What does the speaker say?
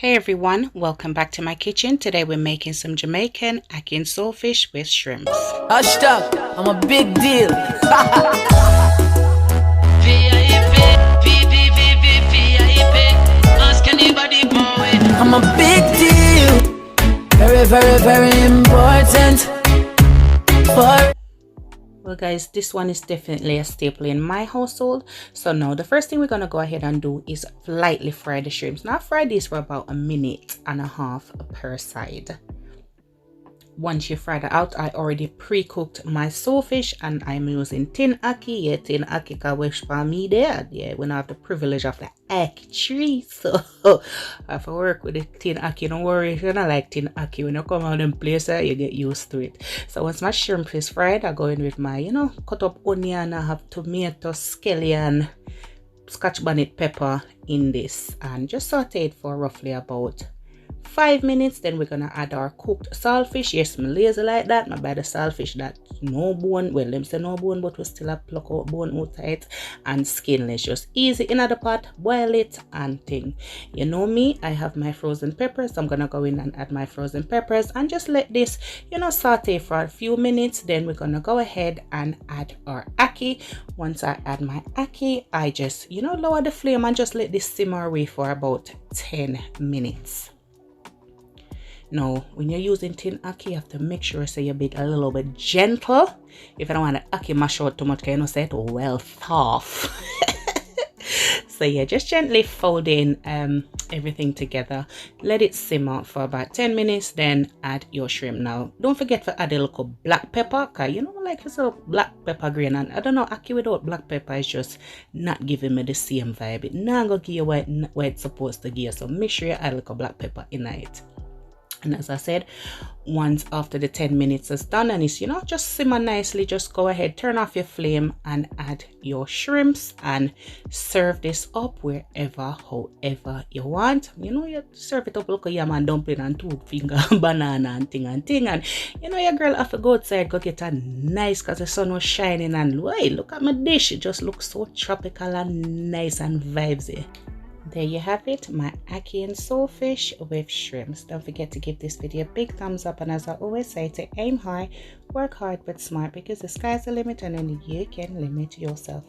Hey everyone, welcome back to my kitchen. Today we're making some Jamaican Ackee and Saltfish with shrimps. Hashtag, I'm a big deal. I'm a big deal. Very, very, very important. Well guys, this one is definitely a staple in my household. So now the first thing we're going to go ahead and do is lightly fry the shrimps. Now I fry these for about 1.5 minutes per side. Once you fry that out, I already pre-cooked my saltfish and I'm using tin ackee. Yeah, tin ackee can wish for me there. Yeah, we don't have the privilege of the ackee tree, so I have to work with the tin ackee. Don't worry, if you don't like tin ackee, when you come out in places, you get used to it. So once my shrimp is fried, I go in with my, cut up onion. I have tomato, scallion, scotch bonnet pepper in this and just saute it for roughly about 5 minutes. Then we're gonna add our cooked saltfish. Yes, I'm lazy like that. My buy the saltfish that no bone. Well, them say no bone, but we still have pluck out bone out of it and skinless. Just easy in the pot, boil it and thing. You know me, I have my frozen peppers. So I'm gonna go in and add my frozen peppers and just let this, saute for a few minutes. Then we're gonna go ahead and add our ackee. Once I add my ackee, I just, lower the flame and just let this simmer away for about 10 minutes. Now, when you're using tin ackee, you have to make sure you're a little bit gentle. If you don't want the ackee mash out too much, you say it well off. So yeah, just gently fold in everything together. Let it simmer for about 10 minutes. Then add your shrimp. Now, don't forget to add a little black pepper. Cause like it's a black pepper grain, and I don't know, ackee without black pepper is just not giving me the same vibe. It not gonna give you what it's supposed to give. So make sure you add a little black pepper in it. And as I said, once after the 10 minutes is done and it's, just simmer nicely, just go ahead, turn off your flame and add your shrimps and serve this up wherever, however you want. You serve it up like a yam and dumpling and 2-finger banana and thing. And, your girl have to go outside, go get a nice, because the sun was shining and, hey, look at my dish. It just looks so tropical and nice and vibesy. There you have it, my ackee and saltfish with shrimps. Don't forget to give this video a big thumbs up, and as I always say, to aim high, work hard but smart, because the sky's the limit and only you can limit yourself.